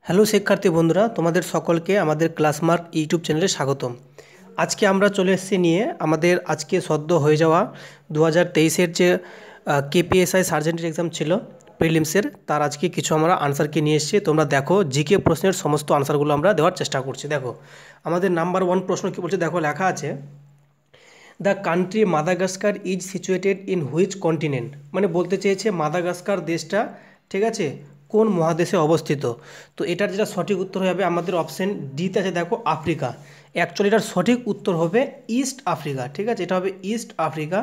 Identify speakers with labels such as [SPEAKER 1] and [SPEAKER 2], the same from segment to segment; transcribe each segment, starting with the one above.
[SPEAKER 1] Hello শিক্ষার্থী বন্ধুরা, তোমাদের সকলকে আমাদের ক্লাসমার্ক ইউটিউব চ্যানেলে স্বাগতম। আজকে আমরা চলে এসেছি নিয়ে আমাদের আজকে সদ্য হয়ে যাওয়া 2023-এর যে কেপিএসআই সার্জেন্টের এক্সাম ছিল প্রিলিমসের, তার আজকে কিছু আমরা আনসারকে নিয়ে এসেছি। তোমরা দেখো, জিকে প্রশ্নের সমস্ত আনসারগুলো আমরা দেওয়ার চেষ্টা করছি। দেখো আমাদের নাম্বার 1 প্রশ্ন কী বলছে, দেখো লেখা আছে, the country Madagascar is situated in which continent. মানে বলতে চেয়েছে মাদাগাস্কার দেশটা, ঠিক আছে, কোন মহাদেশে অবস্থিত। তো এটার যেটা সঠিক উত্তর হবে আমাদের অপশন ডিতে আছে, দেখো আফ্রিকা। অ্যাকচুয়ালি এটার সঠিক উত্তর হবে ইস্ট আফ্রিকা, ঠিক আছে, এটা হবে ইস্ট আফ্রিকা।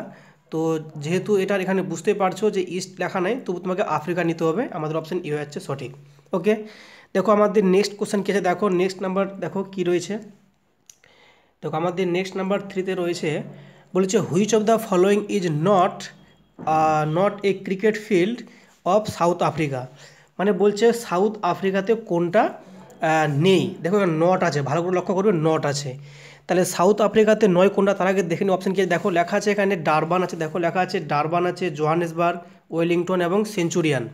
[SPEAKER 1] তো যেহেতু এটার এখানে বুঝতে পারছো যে ইস্ট লেখা নাই, তবু তোমাকে আফ্রিকা নিতে হবে। আমাদের অপশন ই হচ্ছে সঠিক। ওকে, দেখো আমাদের নেক্সট কোশ্চেন কী আছে, দেখো নেক্সট নাম্বার দেখো কী রয়েছে। দেখো আমাদের নেক্সট নাম্বার 3-তে রয়েছে, বলেছে which of the following is not a cricket field of south Africa. মানে বলছে সাউথ আফ্রিকাতে কোনটা নেই। দেখো নট আছে, ভালো করে লক্ষ্য করবে, নট আছে। তাহলে সাউথ আফ্রিকাতে নয় কোনটা, তার আগে দেখে নিই অপশন কি। দেখো লেখা আছে এখানে ডারবান আছে, দেখো লেখা আছে ডারবান আছে, জোহানেসবার্গ, ওয়েলিংটন এবং সেঞ্চুরিয়ান।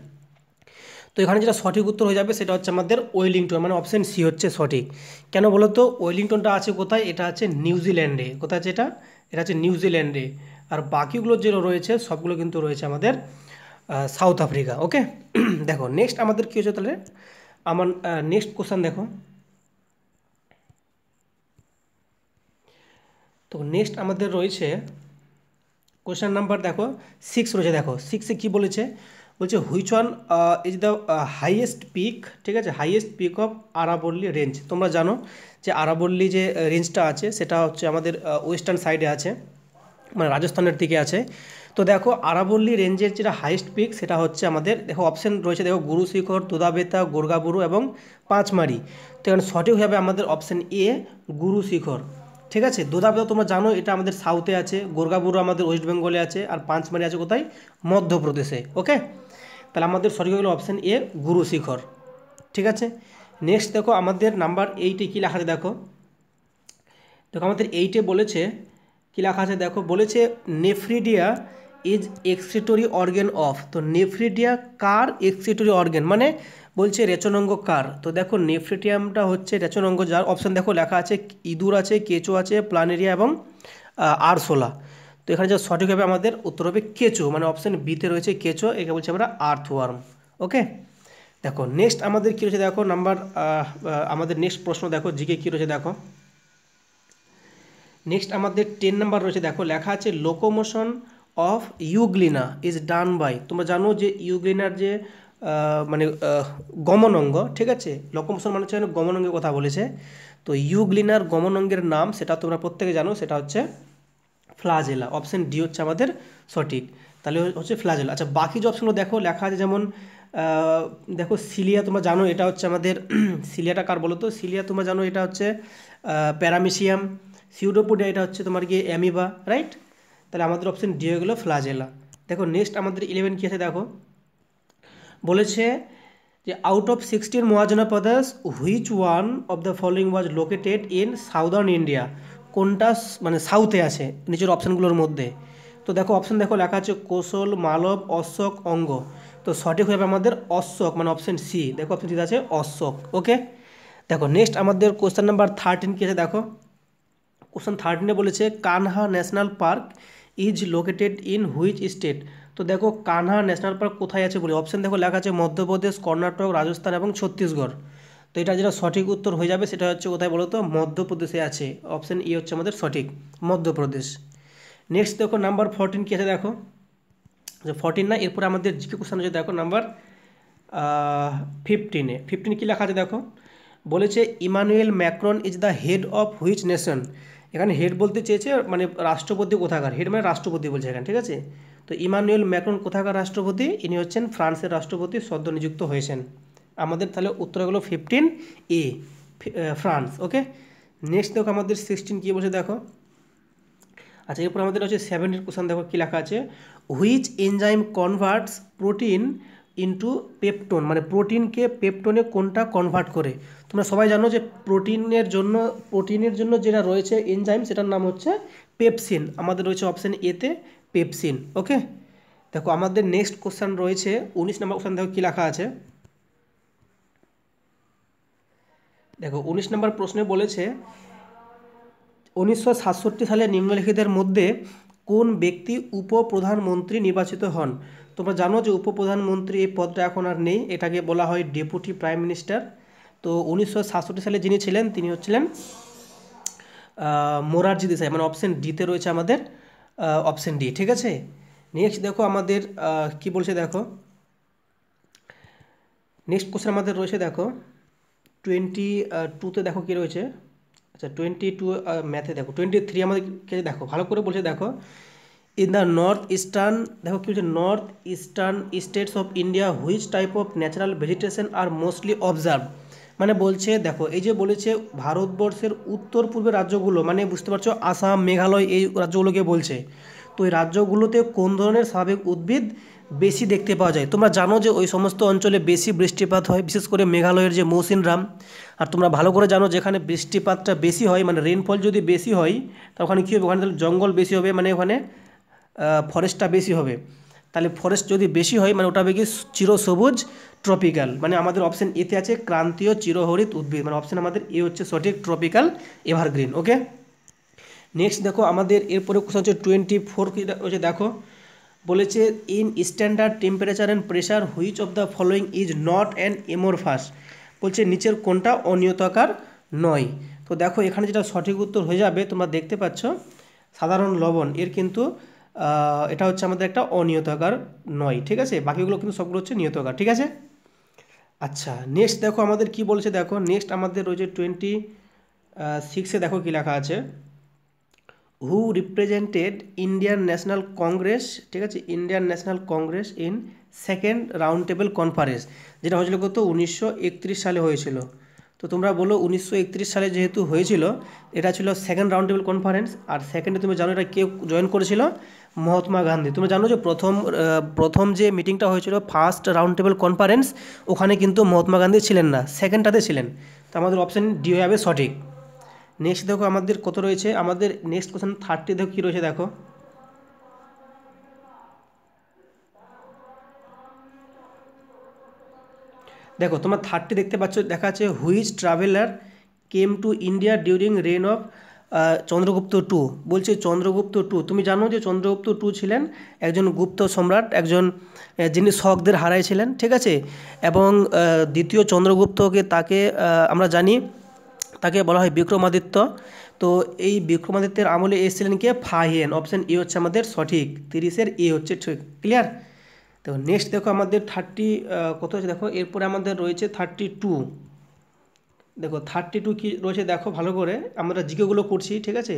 [SPEAKER 1] তো এখানে যেটা সঠিক উত্তর হয়ে যাবে সেটা হচ্ছে আমাদের ওয়েলিংটন, মানে অপশন সি হচ্ছে সঠিক। কেন বলো তো, ওয়েলিংটনটা আছে কোথায়, এটা আছে নিউজিল্যান্ডে। কোথায় আছে এটা, এটা আছে নিউজিল্যান্ডে। আর বাকিগুলো যেগুলো রয়েছে সবগুলো কিন্তু রয়েছে আমাদের সাউথ আফ্রিকা। ওকে দেখো নেক্সট আমাদের কী হচ্ছে, তাহলে আমার নেক্সট কোশ্চেন দেখো। তো নেক্সট আমাদের রয়েছে কোশ্চেন নাম্বার দেখো 6 রয়েছে। দেখো 6-এ কী বলেছে, বলছে which one is the highest peak, ঠিক আছে, হাইয়েস্ট পিক অফ আরাবল্লী রেঞ্জ। তোমরা জানো যে আরাবল্লী যে রেঞ্জটা আছে সেটা হচ্ছে আমাদের ওয়েস্টার্ন সাইডে আছে, মানে রাজস্থানের দিকে আছে। তো দেখো আরাবল্লী রেঞ্জের যেটা হাইয়েস্ট পিক সেটা হচ্ছে আমাদের, দেখো অপশন রয়েছে, দেখো গুরু শিখর, তোদাবেতা, গোর্গাবুরু এবং পাঁচমারি। তো এখানে সঠিক হবে আমাদের অপশন এ, গুরু শিখর। ঠিক আছে, দোদাবেতা তোমরা জানো এটা আমাদের সাউথে আছে, গোর্গাবুরু আমাদের ওয়েস্ট বেঙ্গলে আছে, আর পাঁচমারি আছে কোথায়, মধ্যপ্রদেশে। ওকে, তাহলে আমাদের সঠিক হলো অপশন এ, গুরু শিখর। ঠিক আছে, নেক্সট দেখো আমাদের নাম্বার 8-এ কী লেখা আছে, দেখো দেখো আমাদের 8-এ বলেছে কী লেখা আছে, দেখো বলেছে nephridia is excretory organ of. তো নেফ্রিডিয়া কার এক্সক্রিটরি অর্গ্যান, মানে বলছে রেচনাঙ্গ কার। তো দেখো নেফ্রিডিয়ামটা হচ্ছে রেচনাঙ্গ, যার অপশান দেখো লেখা আছে ইঁদুর আছে, কেঁচো আছে, প্লানেরিয়া এবং আরশোলা। তো এখানে যা সঠিক হবে আমাদের উত্তর হবে কেঁচো, মানে অপশান বিতে রয়েছে কেঁচো, একে বলছে আমরা আর্থওয়ার্ম। ওকে, দেখো নেক্সট আমাদের কী রয়েছে, দেখো নাম্বার আমাদের নেক্সট প্রশ্ন দেখো জিকে কী রয়েছে, দেখো নেক্সট আমাদের 10 নাম্বার রয়েছে। দেখো লেখা আছে locomotion of euglena is done by. তোমরা জানো যে ইউগ্লিনার যে মানে গমন অঙ্গ, ঠিক আছে, লোকোমোশন মানে হচ্ছে গমন অঙ্গের কথা বলেছে। তো ইউগ্লিনার গমন অঙ্গের নাম সেটা তোমরা প্রত্যেকে জানো, সেটা হচ্ছে ফ্লাজেলা। অপশন ডি হচ্ছে আমাদের সঠিক, তাহলে হচ্ছে ফ্লাজেলা। আচ্ছা বাকি যে অপশনগুলো দেখো লেখা আছে, যেমন দেখো সিলিয়া, তোমরা জানো এটা হচ্ছে আমাদের সিলিয়াটা কার বলো তো, সিলিয়া তোমরা জানো এটা হচ্ছে প্যারামিসিয়াম, সিউডোপোডিয়া এটা হচ্ছে তোমার গিয়ে অ্যামিবা, রাইট। তাহলে আমাদের অপশন ডি হয়ে গেলো ফ্লাজেলা। দেখো নেক্সট আমাদের 11 কী আছে, দেখো বলেছে যে আউট অফ 16 মহাজনা প্রদেশ which one of the following was located in southern India. কোনটা মানে সাউথে আছে নিচের অপশানগুলোর মধ্যে। তো দেখো অপশান দেখো লেখা আছে কোশল, মালব, অশোক, অঙ্গ। তো সঠিক হবে আমাদের অশোক, মানে অপশান সি। দেখো অপশান সি আছে অশোক। ওকে, দেখো নেক্সট আমাদের কোশ্চেন নাম্বার 13 কী আছে, দেখো কোশ্চেন 13-এ বলেছে Kanha national park is located in which state. তো দেখো কানহা ন্যাশনাল পার্ক কোথায় আছে বলে অপশান দেখো লেখা আছে মধ্যপ্রদেশ, কর্ণাটক, রাজস্থান এবং ছত্তিশগড়। তো এটা যেটা সঠিক উত্তর হয়ে যাবে সেটা হচ্ছে কোথায় বলো তো, মধ্যপ্রদেশে আছে। অপশান ই হচ্ছে আমাদের সঠিক, মধ্যপ্রদেশ। নেক্সট দেখো নাম্বার 14 কী আছে, দেখো যে 14 না, এরপরে আমাদের জিকে কোশ্চেন হচ্ছে, দেখো নাম্বার 15 কী লেখা আছে, দেখো বলেছে Emmanuel Macron is the head of which nation. এখানে হেড বলতে চেয়েছে মানে রাষ্ট্রপতি কোথাকার, হেড মানে রাষ্ট্রপতি বলছে এখানে, ঠিক আছে। তো ইমানুয়েল ম্যাক্রন কোথাকার রাষ্ট্রপতি, ইনি হচ্ছেন ফ্রান্সের রাষ্ট্রপতি, সদ্য নিযুক্ত হয়েছেন। আমাদের তাহলে উত্তর হলো 15A, ফ্রান্স। ওকে, নেক্সট দেখো আমাদের 16 কী বলছে, দেখো আচ্ছা এরপর আমাদের হচ্ছে 17 কোশ্চেন, দেখো কী লেখা আছে which enzyme converts protein into peptone. মানে প্রোটিনকে পেপটোনে কোনটা কনভার্ট করে। তোমরা সবাই জানো যে প্রোটিনের জন্য যেটা রয়েছে এনজাইম সেটার নাম হচ্ছে পেপসিন। আমাদের রয়েছে অপশান এতে পেপসিন। ওকে, দেখো আমাদের নেক্সট কোশ্চেন রয়েছে 19 নম্বর কোশ্চেন, দেখো কী লেখা আছে দেখো 19 নম্বর প্রশ্নে বলেছে 1967 সালে নিম্নলিখিতের মধ্যে কোন ব্যক্তি উপপ্রধানমন্ত্রী নির্বাচিত হন। তোমরা জানো যে উপপ্রধানমন্ত্রী এই পদটা এখন আর নেই, এটাকে বলা হয় ডেপুটি প্রাইম মিনিস্টার। তো 1967 সালে যিনি ছিলেন তিনি হচ্ছিলেন মোরারজি দেশাই, মানে অপশন ডিতে রয়েছে আমাদের অপশন ডি, ঠিক আছে। নেক্সট দেখো আমাদের কি বলছে, দেখো নেক্সট কোশ্চেন আমাদের রয়েছে, দেখো 22-তে দেখো কী রয়েছে। আচ্ছা 22 ম্যাথে দেখো 23 আমাদেরকে দেখো ভালো করে বলছে, দেখো ইন দ্য নর্থ ইস্টার্ন, দেখো কী বলছে, north eastern states of India which type of natural vegetation are mostly observe. মানে বলছে দেখো এই যে বলেছে ভারতবর্ষের উত্তর পূর্বের রাজ্যগুলো, মানে বুঝতে পারছো আসাম মেঘালয় এই রাজ্যগুলোকে বলছে। তো এই রাজ্যগুলোতে কোন ধরনের স্বাভাবিক উদ্ভিদ বেশি দেখতে পাওয়া যায়। তোমরা জানো যে ওই সমস্ত অঞ্চলে বেশি বৃষ্টিপাত হয়, বিশেষ করে মেঘালয়ের যে মৌসিনরাম। আর তোমরা ভালো করে জানো যেখানে বৃষ্টিপাতটা বেশি হয়, মানে রেনফল যদি বেশি হয় তা ওখানে কী হবে, ওখানে তাহলে জঙ্গল বেশি হবে, মানে ওখানে ফরেস্টটা বেশি হবে। তাহলে ফরেস্ট যদি বেশি হয় মানে ওটা হবে কি চিরসবুজ ট্রপিক্যাল, মানে আমাদের অপশন এতে আছে ক্রান্তীয় চিরহরিত উদ্ভিদ, মানে অপশন আমাদের এ হচ্ছে সঠিক, ট্রপিক্যাল এভারগ্রিন। ওকে, নেক্সট দেখো আমাদের এরপরে কোশ্চেন হচ্ছে 24 কি হচ্ছে, দেখো বলেছে in standard temperature and pressure which of the following is not an amorphous. বলছে নিচের কোনটা অনিয়তাকার নয়। তো দেখো এখানে যেটা সঠিক উত্তর হয়ে যাবে, তোমরা দেখতে পাচ্ছ সাধারণ লবণ এর কিন্তু এটা হচ্ছে আমাদের একটা অনিয়তাকার নয়, ঠিক আছে। বাকিগুলো কিন্তু সবগুলো হচ্ছে নিয়তাকার, ঠিক আছে। আচ্ছা নেক্সট দেখো আমাদের কি বলছে, দেখো নেক্সট আমাদের রয়েছে 26-এ দেখো কি লেখা আছে, হু রিপ্রেজেন্টেড ইন্ডিয়ান ন্যাশনাল কংগ্রেস, ঠিক আছে, Indian national Congress in second round table conference, যেটা হয়েছিল কত 1931 সালে হয়েছিল। তো তোমরা বলো 1931 সালে যেহেতু হয়েছিল, এটা ছিল সেকেন্ড রাউন্ড টেবিল কনফারেন্স। আর সেকেন্ডে তুমি জানো এটা কেউ জয়েন করেছিল, মহাত্মা গান্ধী। তুমি জানো যে প্রথম যে মিটিংটা হয়েছিল ফার্স্ট রাউন্ড টেবিল কনফারেন্স, ওখানে কিন্তু মহাত্মা গান্ধী ছিলেন না, সেকেন্ডটাতে ছিলেন। তো আমাদের অপশান ডি হয়ে যাবে সঠিক। নেক্সট দেখো আমাদের কত রয়েছে, আমাদের নেক্সট কোশ্চেন 30 দেখো কী রয়েছে, দেখো দেখো তোমরা 30 দেখতে পাচ্ছ, দেখা আছে which traveller came to India during reign of Chandragupta two. বলছে চন্দ্রগুপ্ত টু, তুমি জানো যে চন্দ্রগুপ্ত টু ছিলেন একজন গুপ্ত সম্রাট, একজন যিনি শকদের হারাইছিলেন, ঠিক আছে। এবং দ্বিতীয় চন্দ্রগুপ্তকে তাকে আমরা জানি তাকে বলা হয় বিক্রমাদিত্য। তো এই বিক্রমাদিত্যের আমলে এসেছিলেন কে, ফাহিয়েন। অপশান এ হচ্ছে আমাদের সঠিক, 30-এর এ হচ্ছে ঠিক, ক্লিয়ার। তো নেক্সট দেখো আমাদের 30 কত হচ্ছে, দেখো এরপরে আমাদের রয়েছে 32। দেখো 32 কি রয়েছে, দেখো ভালো করে আমরা জিকেগুলো করছি, ঠিক আছে।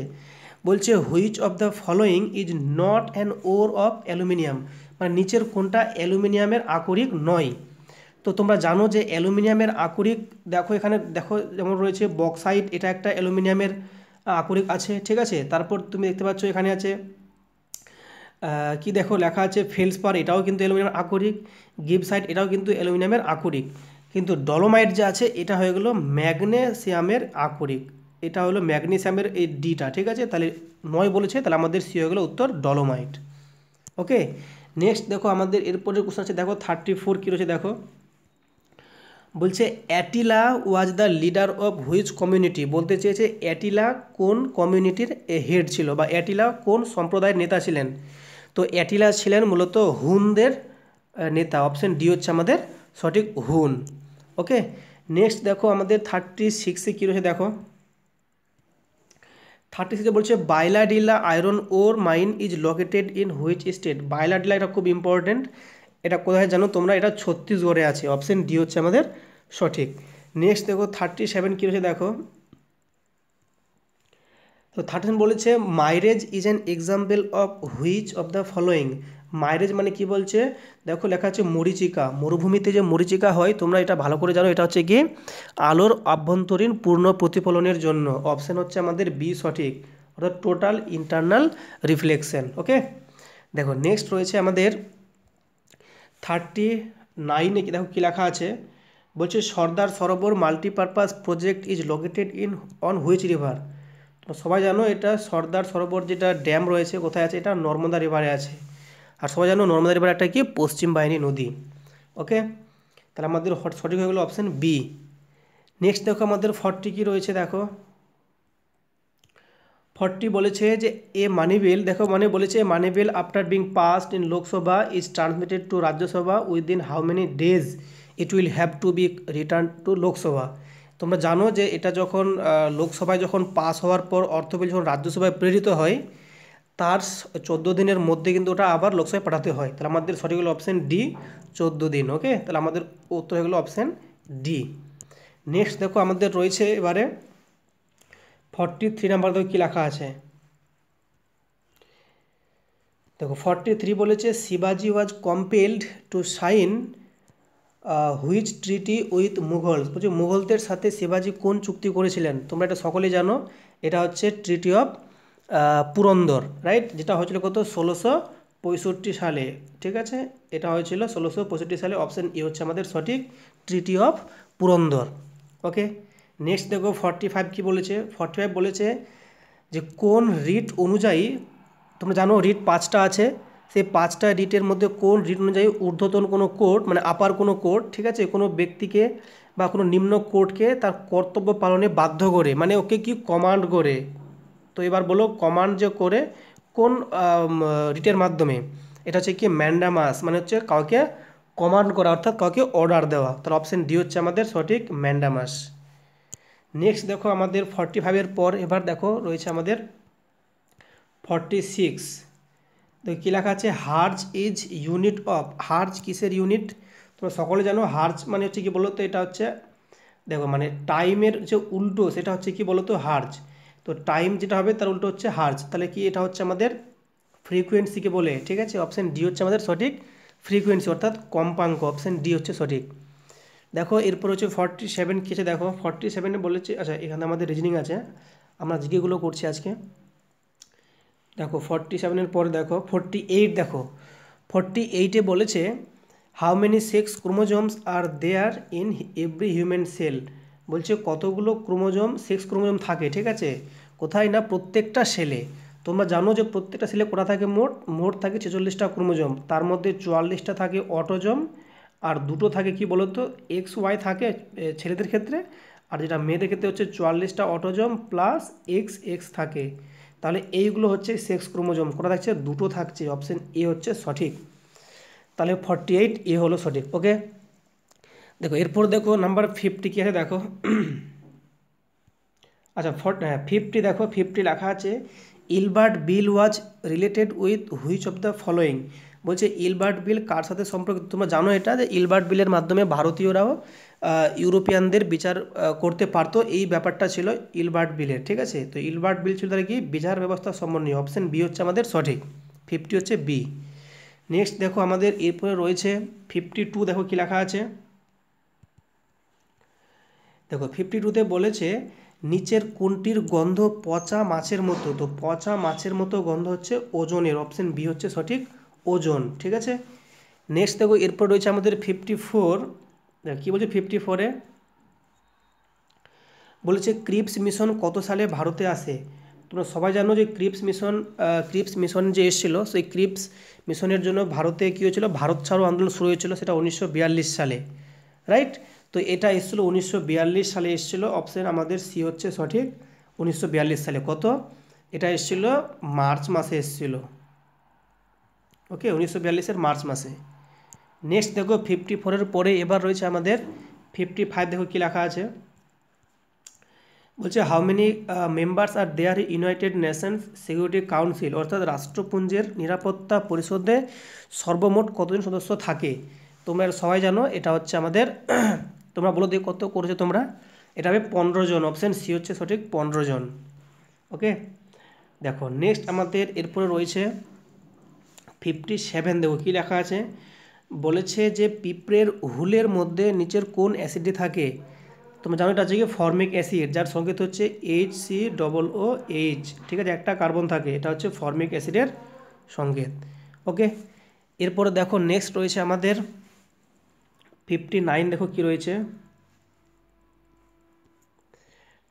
[SPEAKER 1] বলছে which of the following is not an or of aluminium, মানে নিচের কোনটা অ্যালুমিনিয়ামের আকরিক নয়। তো তোমরা জানো যে অ্যালুমিনিয়ামের আকরিক, দেখো এখানে দেখো যেমন রয়েছে বক্সাইট, এটা একটা অ্যালুমিনিয়ামের আকরিক আছে, ঠিক আছে। তারপর তুমি দেখতে পাচ্ছ এখানে আছে কি দেখো লেখা আছে ফেলসপার, এটাও কিন্তু অ্যালুমিনিয়ামের আকরিক। গিবসাইট এটাও কিন্তু অ্যালুমিনিয়ামের আকরিক। কিন্তু ডলোমাইট যে আছে এটা হয়ে গেলো ম্যাগনেসিয়ামের আকরিক, এটা হলো ম্যাগনেসিয়ামের এই ডিটা, ঠিক আছে। তাহলে 9 বলেছে, তাহলে আমাদের সি হয়ে গেলো উত্তর ডলোমাইট। ওকে, নেক্সট দেখো আমাদের এরপরের কোশ্চেন আছে, দেখো 34 কী রয়েছে, দেখো বলছে Attila was the leader of which community. বলতে চেয়েছে অ্যাটিলা কোন কমিউনিটির হেড ছিল, বা অ্যাটিলা কোন সম্প্রদায়ের নেতা ছিলেন। তো অ্যাটিলা ছিলেন মূলত হুনদের নেতা, অপশন ডি হচ্ছে আমাদের সঠিক, হুন। ওকে, নেক্সট দেখো আমাদের 36-এ কী রয়েছে, দেখো 36-এ বলছে Bailadila iron ore mine is located in which state. Bailadila এটা খুব ইম্পর্টেন্ট, এটা কোথায় জানো তোমরা, এটা ছত্তিশগড়ে আছে, অপশন ডি হচ্ছে আমাদের সঠিক। নেক্সট দেখো 37 কী রয়েছে, দেখো তো 13 বলেছে mirage is an example of which of the following. Mirage মানে কি বলছে, দেখো লেখা আছে মরিচিকা, মরুভূমিতে যে মরিচিকা হয় তোমরা এটা ভালো করে জানো, এটা হচ্ছে কি আলোর আভ্যন্তরীণ পূর্ণ প্রতিফলনের জন্য। অপশান হচ্ছে আমাদের বি সঠিক, অর্থাৎ টোটাল ইন্টারনাল রিফ্লেকশন। ওকে, দেখো নেক্সট রয়েছে আমাদের 39-এ দেখো কী লেখা আছে, বলছে Sardar Sarovar multipurpose project is located in on which river. তো সবাই জানো এটা সর্দার সরোবর যেটা ড্যাম রয়েছে কোথায় আছে, এটা নর্মদা রিভারে আছে। আর সবাই জানো নর্মদা রিভার একটা কি পশ্চিম বাহিনী নদী। ওকে, তাহলে আমাদের সঠিক হয়ে গেলো অপশান বি। নেক্সট দেখো আমাদের 40 কি রয়েছে দেখো। 40 বলেছে যে এ মানি বিল, দেখো মানে বলেছে money bill after being passed in Lok Sabha is transmitted to Rajya Sabha within how many days it will have to be return to Lok Sabha. তোমরা জানো যে এটা যখন লোকসভায় যখন পাস হওয়ার পর অর্থ বিল যখন রাজ্যসভায় প্রেরিত হয় তার 14 দিনের মধ্যে কিন্তু ওটা আবার লোকসভায় পাঠাতে হয়। তাহলে আমাদের সঠিক হলো অপশান ডি, 14 দিন। ওকে, তাহলে আমাদের উত্তর হয়ে গেলো অপশান ডি। নেক্সট দেখো আমাদের রয়েছে এবারে 43 নাম্বার দেখো কী লেখা আছে। দেখো 43 বলেছে শিবাজি was compelled to sign which treaty with Mughals. বলছে মুঘলদের সাথে শিবাজি কোন চুক্তি করেছিলেন? তোমরা এটা সকলেই জানো, এটা হচ্ছে ট্রিটি অফ পুরন্দর, রাইট, যেটা হয়েছিল কত 1665 সালে। ঠিক আছে, এটা হয়েছিল 1665 সালে। অপশান ই হচ্ছে আমাদের সঠিক, treaty of Purandara. Okay, next দেখো 45 কি বলেছে। 45 বলেছে যে কোন রিট অনুযায়ী, তোমরা জানো রিট 5টা আছে, সেই 5টা রিটের মধ্যে কোন রিট অনুযায়ী ঊর্ধ্বতন কোনো কোর্ট মানে আপার কোনো কোর্ট, ঠিক আছে, কোনো ব্যক্তিকে বা কোনো নিম্ন কোর্টকে তার কর্তব্য পালনে বাধ্য করে, মানে ওকে কি কমান্ড করে। তো এবার বলো কমান্ড যে করে কোন রিটের মাধ্যমে, এটা হচ্ছে কি ম্যান্ডামাস, মানে হচ্ছে কাউকে কমান্ড করা অর্থাৎ কাউকে অর্ডার দেওয়া। তাহলে অপশান ডি হচ্ছে আমাদের সঠিক, ম্যান্ডামাস। নেক্সট দেখো আমাদের 45-এর পর এবার দেখো রয়েছে আমাদের 46। তো কী লেখা আছে, hertz is unit of. Hertz কিসের ইউনিট? তোমরা সকলে জানো হার্জ মানে হচ্ছে কি বলো তো, এটা হচ্ছে দেখো মানে টাইমের যে উল্টো সেটা হচ্ছে কি বলো তো হার্জ। তো টাইম যেটা হবে তার উল্টো হচ্ছে হার্জ। তাহলে কি এটা হচ্ছে আমাদের ফ্রিকোয়েন্সিকে বলে। ঠিক আছে, অপশান ডি হচ্ছে আমাদের সঠিক, ফ্রিকোয়েন্সি অর্থাৎ কম্পাঙ্ক। অপশান ডি হচ্ছে সঠিক। দেখো এরপর হচ্ছে 47 কি আছে দেখো। 47-এ বলেছে, আচ্ছা এখানে আমাদের রিজনিং আছে, আমরা জিকেগুলো করছি আজকে। দেখো 47-এর পরে দেখো 48 দেখো। 48-এ বলেছে how many sex chromosomes are there in every human cell. বলছে কতগুলো ক্রোমোজোম, সেক্স ক্রোমোজোম থাকে, ঠিক আছে, কোথায় না প্রত্যেকটা সেলে। তোমরা জানো যে প্রত্যেকটা সেলে কটা থাকে, মোট মোট থাকে 46টা ক্রোমোজোম, তার মধ্যে 44টা থাকে অটোজোম আর দুটো থাকে কি বলো তো এক্স ওয়াই থাকে ছেলেদের ক্ষেত্রে, আর যেটা মেয়েদের ক্ষেত্রে হচ্ছে 44টা অটোজোম প্লাস এক্স এক্স থাকে। তাহলে এইগুলো হচ্ছে সেক্স ক্রোমোজোম, কটা থাকছে, দুটো থাকছে। অপশান এ হচ্ছে সঠিক। তাহলে 48 এ হলো সঠিক। ওকে, দেখো এরপর দেখো নাম্বার 50 কী আছে দেখো। আচ্ছা 50 দেখো। 50 লেখা আছে Ilbert bill was related with which of the following. বলছে ইলবার্ট বিল কার সাথে সম্পর্কিত? তোমরা জানো এটা যে ইলবার্ট বিলের মাধ্যমে ভারতীয়রাও ইউরোপিয়ানদের বিচার করতে পারতো, এই ব্যাপারটা ছিল ইলবার্ট বিলের। ঠিক আছে, তো ইলবার্ট বিল ছিল তাহলে কি বিচার ব্যবস্থা সম্বন্ধীয়। অপশান বি হচ্ছে আমাদের সঠিক, 50 হচ্ছে বি। নেক্সট দেখো আমাদের এরপরে রয়েছে 52 দেখো কি লেখা আছে। দেখো 52-তে বলেছে নিচের কোনটির গন্ধ পচা মাছের মতো। তো পচা মাছের মতো গন্ধ হচ্ছে ওজনের। অপশান বি হচ্ছে সঠিক, ওজন। ঠিক আছে, নেক্সট দেখো এরপর রয়েছে আমাদের 54। দেখো কী বলছে 54-এ বলেছে ক্রিপস মিশন কত সালে ভারতে আসে। তোমরা সবাই জানো যে ক্রিপস মিশন যে এসেছিলো, সেই ক্রিপস মিশনের জন্য ভারতে কী হয়েছিল, ভারত ছাড়ো আন্দোলন শুরু হয়েছিল, সেটা 1942 সালে, রাইট। তো এটা এসেছিলো 1942 সালে এসেছিলো। অপশান আমাদের সি হচ্ছে সঠিক, 1942 সালে। কত, এটা এসেছিলো মার্চ মাসে এসেছিলো। ওকে, 1942-এর মার্চ মাসে। নেক্সট দেখো 54-এর পরে এবার রয়েছে আমাদের 55 দেখো কী লেখা আছে। বলছে how many members are there United Nations Security Council, অর্থাৎ রাষ্ট্রপুঞ্জের নিরাপত্তা পরিষদে সর্বমোট কতজন সদস্য থাকে। তোমরা সবাই জানো এটা হচ্ছে আমাদের তোমরা বলো দিয়ে কত করেছো তোমরা, এটা হবে 15 জন। অপশান সি হচ্ছে সঠিক, 15 জন। ওকে, দেখো নেক্সট আমাদের এরপরে রয়েছে 57 দেখো কী লেখা আছে। বলেছে যে পিঁপড়ের হুলের মধ্যে নিচের কোন অ্যাসিডটি থাকে। তোমরা জানো এটা হচ্ছে কি ফর্মিক অ্যাসিড, যার সংকেত হচ্ছে HCOOH। ঠিক আছে, একটা কার্বন থাকে, এটা হচ্ছে ফর্মিক অ্যাসিডের সংকেত। ওকে, এরপরে দেখো নেক্সট রয়েছে আমাদের 59 দেখো কি রয়েছে।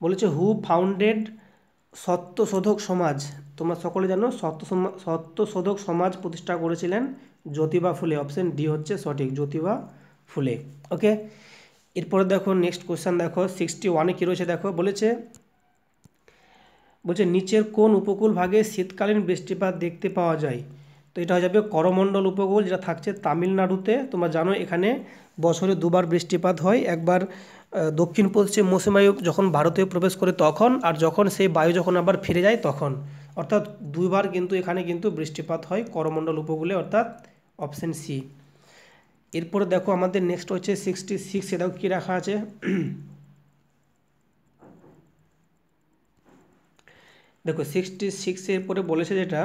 [SPEAKER 1] বলেছে হু ফাউন্ডেড সত্যশোধক সমাজ। তোমরা সকলে জানো সত্যশোধক সমাজ প্রতিষ্ঠা করেছিলেন জ্যোতিবা ফুলে। অপশান ডি হচ্ছে সঠিক, জ্যোতিবা ফুলে। ওকে, এরপরে দেখো নেক্সট কোশ্চেন দেখো 61-এ কী রয়েছে দেখো, বলছে নিচের কোন উপকূল ভাগে শীতকালীন বৃষ্টিপাত দেখতে পাওয়া যায়। তো এটা হয়ে যাবে করমণ্ডল উপকূল, যেটা থাকছে তামিলনাড়ুতে। তোমরা জানো এখানে বছরে দুবার বৃষ্টিপাত হয়, একবার দক্ষিণ পশ্চিম মৌসুমী বায়ু যখন ভারতে প্রবেশ করে তখন, আর যখন সেই বায়ু যখন আবার ফিরে যায় তখন, অর্থাৎ দুইবার কিন্তু এখানে কিন্তু বৃষ্টিপাত হয় করমণ্ডল উপকূলে, অর্থাৎ অপশন সি। এরপরে দেখো আমাদের নেক্সট হচ্ছে 66-এ দেখো কী রাখা আছে। দেখো 66-এর পরে বলেছে যেটা,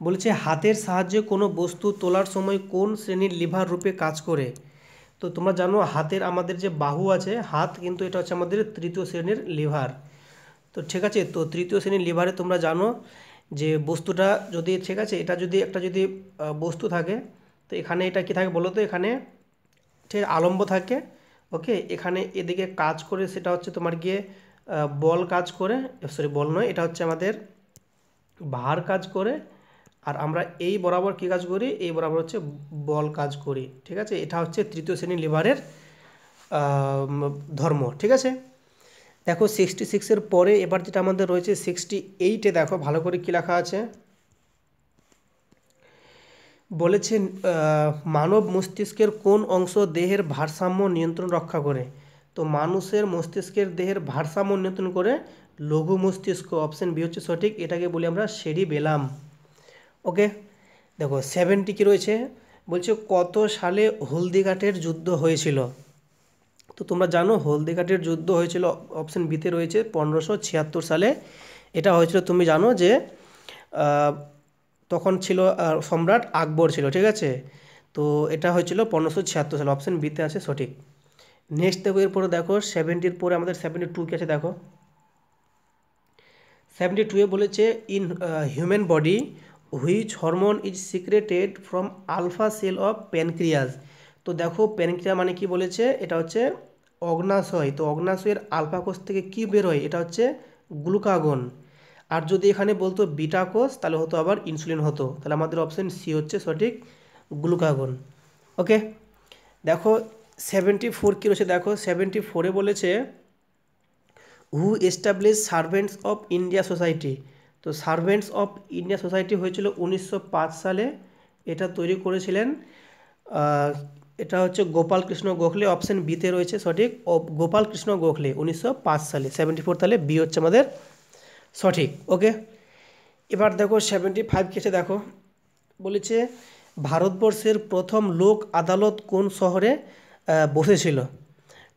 [SPEAKER 1] বলেছে হাতের সাহায্যে কোনো বস্তু তোলার সময় কোন শ্রেণীর লিভার রূপে কাজ করে। তো তোমরা জানো হাতের আমাদের যে বাহু আছে, হাত কিন্তু এটা হচ্ছে আমাদের তৃতীয় শ্রেণীর লিভার। তো ঠিক আছে, তো তৃতীয় শ্রেণীর লিভারে তোমরা জানো যে বস্তুটা যদি, ঠিক আছে, এটা যদি একটা যদি বস্তু থাকে, তো এখানে এটা কি থাকে বলো তো, এখানে ঠিক আলম্ব থাকে। ওকে, এখানে এদিকে কাজ করে সেটা হচ্ছে তোমার গিয়ে বল কাজ করে, সরি বল নয়, এটা হচ্ছে আমাদের ভার কাজ করে। আর আমরা এই বরাবর কী কাজ করি, এই বরাবর হচ্ছে বল কাজ করি। ঠিক আছে, এটা হচ্ছে তৃতীয় শ্রেণীর লিভারের ধর্ম। ঠিক আছে, দেখো 66-এর পরে এবার যেটা আমাদের রয়েছে 68-এ দেখো ভালো করে কী লেখা আছে। বলেছে মানব মস্তিষ্কের কোন অংশ দেহের ভারসাম্য নিয়ন্ত্রণ রক্ষা করে। তো মানুষের মস্তিষ্কের দেহের ভারসাম্য নিয়ন্ত্রণ করে লঘু মস্তিষ্ক, অপশন বি হচ্ছে সঠিক। এটাকে বলি আমরা সেরিবেলাম। ওকে, দেখো 70 কী রয়েছে, বলছে কত সালে হলদিঘাটের যুদ্ধ হয়েছিল। তো তোমরা জানো হলদিঘাটের যুদ্ধ হয়েছিল, অপশন বিতে রয়েছে 1576 সালে। এটা হয়েছিল, তুমি জানো যে তখন ছিল সম্রাট আকবর ছিল। ঠিক আছে, তো এটা হয়েছিল 1576 সালে, অপশন বিতে আছে সঠিক। নেক্সট দেখো, এরপরে দেখো 70-র পরে আমাদের 72 কী আছে দেখো। 72-এ বলেছে in human body which hormone is secreted from alpha cell of pancreas. তো দেখো প্যানক্রিয়া মানে কি বলেছে, এটা হচ্ছে অগ্নাশয়। তো অগ্নাশয়ের আলফা কোষ থেকে কি বের হয়, এটা হচ্ছে গ্লুকাগন। আর যদি এখানে বলতো বিটা কোষ তাহলে হতো আবার ইনসুলিন হতো। তাহলে আমাদের অপশন সি হচ্ছে সঠিক, গ্লুকাগন। ওকে, দেখো 74 কী রয়েছে দেখো। 74-এ বলেছে who establish servants of India society. তো সার্ভেন্টস অফ ইন্ডিয়া সোসাইটি হয়েছিল 1905 সালে। এটা তৈরি করেছিলেন এটা হচ্ছে গোপাল কৃষ্ণ গোখলে, অপশন বিতে রয়েছে সঠিক, গোপাল কৃষ্ণ গোখলে 1905 সালে। 74 তাহলে বি হচ্ছে আমাদের সঠিক। ওকে, এবার দেখো 75 কেসে দেখো, বলেছে ভারতবর্ষের প্রথম লোক আদালত কোন শহরে বসেছিল।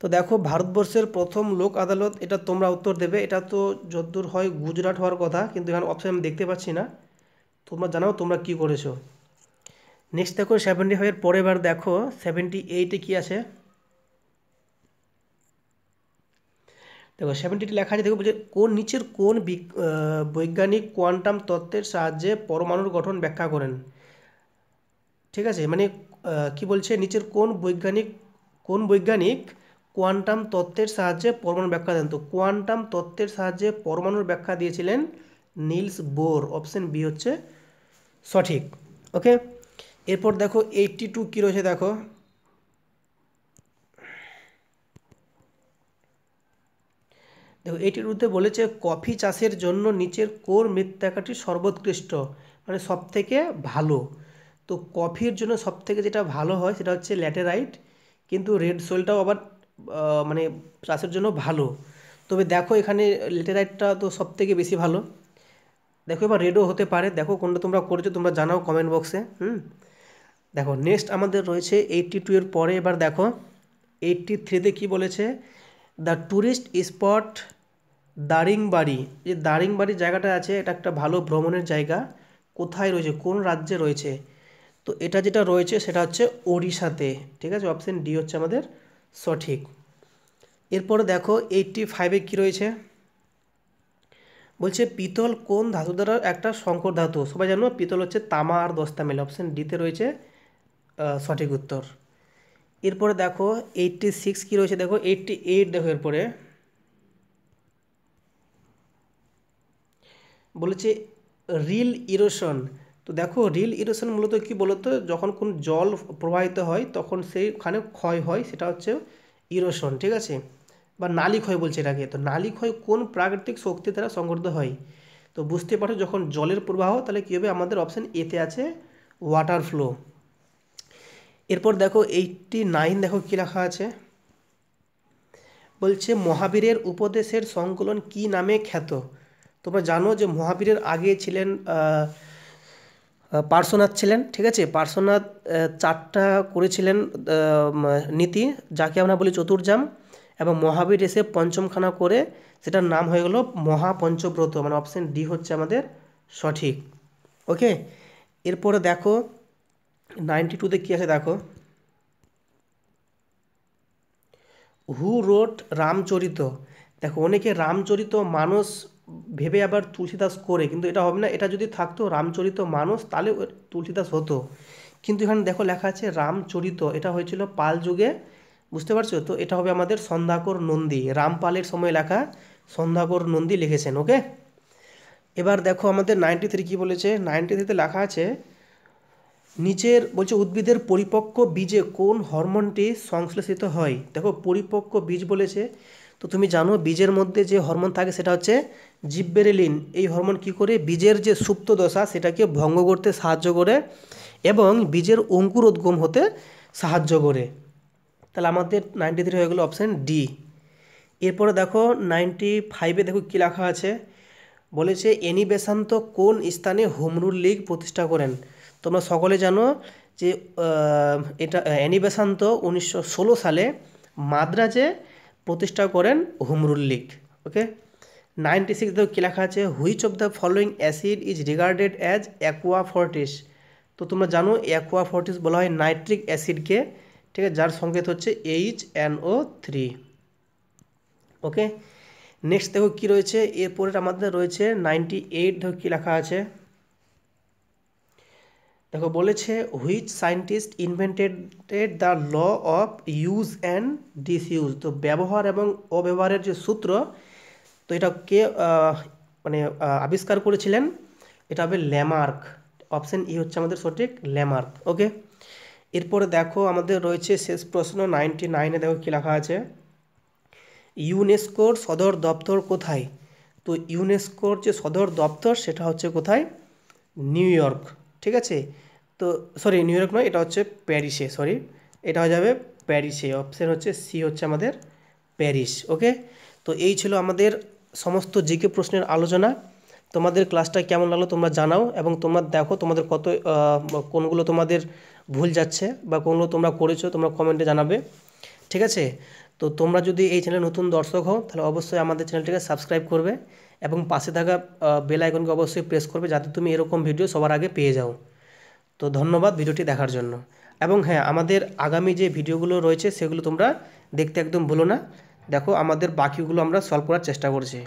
[SPEAKER 1] তো দেখো ভারতবর্ষের প্রথম লোক আদালত, এটা তোমরা উত্তর দেবে। এটা তো যদ্দূর হয় গুজরাট হওয়ার কথা, কিন্তু এখানে অপশান আমি দেখতে পাচ্ছি না। তোমরা জানাও তোমরা কি করেছো। নেক্সট দেখো 75-এর পরে এবার দেখো 78-এ কী আছে। দেখো 70 লেখা আছে, দেখো বলছে কোন নিচের কোন বৈজ্ঞানিক কোয়ান্টাম তত্ত্বের সাহায্যে পরমাণুর গঠন ব্যাখ্যা করেন। ঠিক আছে, মানে কি বলছে, নিচের কোন বৈজ্ঞানিক কোয়ান্টাম তত্ত্বের সাহায্যে পরমাণু ব্যাখ্যা দেন। তো কোয়ান্টাম তত্ত্বের সাহায্যে পরমাণুর ব্যাখ্যা দিয়েছিলেন নিলস বোর, অপশন বি হচ্ছে সঠিক। ওকে, এরপর দেখো 82 কী রয়েছে দেখো। দেখো 82-তে বলেছে কফি চাষের জন্য নিচের কোন মৃত্তিকাটি সর্বোৎকৃষ্ট, মানে সবথেকে ভালো। তো কফির জন্য সবথেকে যেটা ভালো হয় সেটা হচ্ছে ল্যাটেরাইট, কিন্তু রেড সয়েলটাও আবার মানে চাষের জন্য ভালো। তবে দেখো এখানে ল্যাটেরাইটটা তো সবথেকে বেশি ভালো। দেখো এবার রেডও হতে পারে, দেখো কোনটা তোমরা করেছো তোমরা জানাও কমেন্ট বক্সে। দেখো নেক্সট আমাদের রয়েছে 82-এর পরে এবার দেখো 83-তে কী বলেছে, দ্য ট্যুরিস্ট স্পট দারিংবাড়ি। যে দারিংবাড়ি জায়গাটা আছে এটা একটা ভালো ভ্রমণের জায়গা, কোথায় রয়েছে, কোন রাজ্যে রয়েছে। তো এটা যেটা রয়েছে সেটা হচ্ছে ওড়িশাতে। ঠিক আছে, অপশন ডি হচ্ছে আমাদের সঠিক। এরপরে দেখো 85-এ কী রয়েছে, বলছে পিতল কোন ধাতু দ্বারা একটা সংকর ধাতু। সবাই জানো পিতল হচ্ছে তামা আর দস্তা মিলে, অপশন ডিতে রয়েছে সঠিক উত্তর। এরপরে দেখো 86 কী রয়েছে দেখো। 88 দেখো, এরপরে বলেছে রিল ইরোশন তো দেখো রিল ইরোশন মূলত কি বলতো, যখন কোন জল প্রবাহিত হয় তখন সেইখানে ক্ষয় হয়, সেটা হচ্ছে ইরোশন, ঠিক আছে, বা নালী ক্ষয় বলছে এটাকে। তো নালী ক্ষয় কোন প্রাকৃতিক শক্তি দ্বারা সংঘটিত হয়? তো বুঝতে পারো যখন জলের প্রবাহ, তাহলে কী হবে, আমাদের অপশান এতে আছে ওয়াটার ফ্লো। এরপর দেখো 89 দেখো কী লেখা আছে, বলছে মহাবীরের উপদেশের সংকলন কি নামে খ্যাত? তোমরা জানো যে মহাবীরের আগে ছিলেন পার্শ্বনাথ ছিলেন, ঠিক আছে। পার্শ্বনাথ চারটা করেছিলেন নীতি, যাকে আমরা বলি চতুর্জাম, এবং মহাবীর এসে পঞ্চমখানা করে সেটার নাম হয়ে গেল মহাপঞ্চব্রত, মানে অপশন ডি হচ্ছে আমাদের সঠিক। ওকে, এরপরে দেখো 92তে কী আছে দেখো, হু রোট রামচরিত। দেখো অনেকে রামচরিত মানস ভেবে আবার তুলসীদাস করে, কিন্তু এটা হবে না। এটা যদি থাকতো রামচরিত মানস তাহলে তুলসীদাস হতো, কিন্তু এখানে দেখো লেখা আছে রামচরিত, এটা হয়েছিল পাল যুগে, বুঝতে পারছো? তো এটা হবে আমাদের সন্ধ্যাকর নন্দী, রামপালের সময় লেখা, সন্ধ্যাকর নন্দী লিখেছেন। ওকে, এবার দেখো আমাদের 93 কী বলেছে, 93তে লেখা আছে নিচের বলছে উদ্ভিদের পরিপক্ক বীজে কোন হরমোনটি সংশ্লেষিত হয়? দেখো পরিপক্ক বীজ বলেছে, তো তুমি জানো বীজের মধ্যে যে হরমোন থাকে সেটা হচ্ছে জিব্বেরেলিন। এই হরমোন কি করে, বীজের যে সুপ্ত দশা সেটাকে ভঙ্গ করতে সাহায্য করে এবং বীজের অঙ্কুরোদ্গম হতে সাহায্য করে। তাহলে আমাদের 93 হয়ে গেলো অপশান ডি। এরপরে দেখো 95-এ দেখো কী লেখা আছে, বলেছে এনি বেসান্ত কোন স্থানে হোম রুল লীগ প্রতিষ্ঠা করেন? তোমরা সকলে জানো যে এটা অ্যানি বেসান্ত 1916 সালে মাদ্রাজে প্রতিষ্ঠা করেন হোম রুল লীগ। ওকে, 96 দেখো কী লেখা আছে, which of the following acid is regarded as aqua Fortis? তো তোমরা জানো অ্যাকোয়া ফর্টিস বলা হয় নাইট্রিক অ্যাসিডকে, ঠিক আছে, যার সংকেত হচ্ছে HNO3। ওকে, নেক্সট দেখো কী রয়েছে, এরপরে আমাদের রয়েছে 98 দেখো কী লেখা আছে, দেখো বলেছে which scientist invented the law of use and disuse? তো ব্যবহার এবং অব্যবহারের যে সূত্র, তো এটা কে মানে আবিষ্কার করেছিলেন? এটা হবে ল্যামার্ক, অপশন ই হচ্ছে আমাদের সঠিক, ল্যামার্ক। ওকে, এরপরে দেখো আমাদের রয়েছে শেষ প্রশ্ন 99-এ দেখো কী লেখা আছে, ইউনেস্কোর সদর দপ্তর কোথায়? তো ইউনেস্কোর যে সদর দপ্তর সেটা হচ্ছে কোথায়, নিউ ইয়র্ক, ঠিক আছে। তো সরি নিউ ইয়র্ক নয়, এটা হচ্ছে প্যারিসে, সরি এটা হয়ে যাবে প্যারিসে, অপশান হচ্ছে সি হচ্ছে আমাদের প্যারিস। ওকে, তো এই ছিল আমাদের সমস্ত জিকে প্রশ্নের আলোচনা। তোমাদের ক্লাসটা কেমন লাগলো তোমরা জানাও, এবং তোমরা দেখো তোমাদের কত কোনগুলো তোমাদের ভুল যাচ্ছে বা কোনগুলো তোমরা করেছো, তোমরা কমেন্টে জানাবে, ঠিক আছে। তো তোমরা যদি এই চ্যানেলে নতুন দর্শক হও তাহলে অবশ্যই আমাদের চ্যানেলটিকে সাবস্ক্রাইব করবে এবং পাশে থাকা বেল আইকনকে অবশ্যই প্রেস করবে, যাতে তুমি এরকম ভিডিও সবার আগে পেয়ে যাও। তো ধন্যবাদ ভিডিওটি দেখার জন্য। এবং হ্যাঁ, আমাদের আগামী যে ভিডিওগুলো রয়েছে সেগুলো তোমরা দেখতে একদম ভুলো না, দেখো আমাদের বাকিগুলো আমরা সলভ করার চেষ্টা করছি।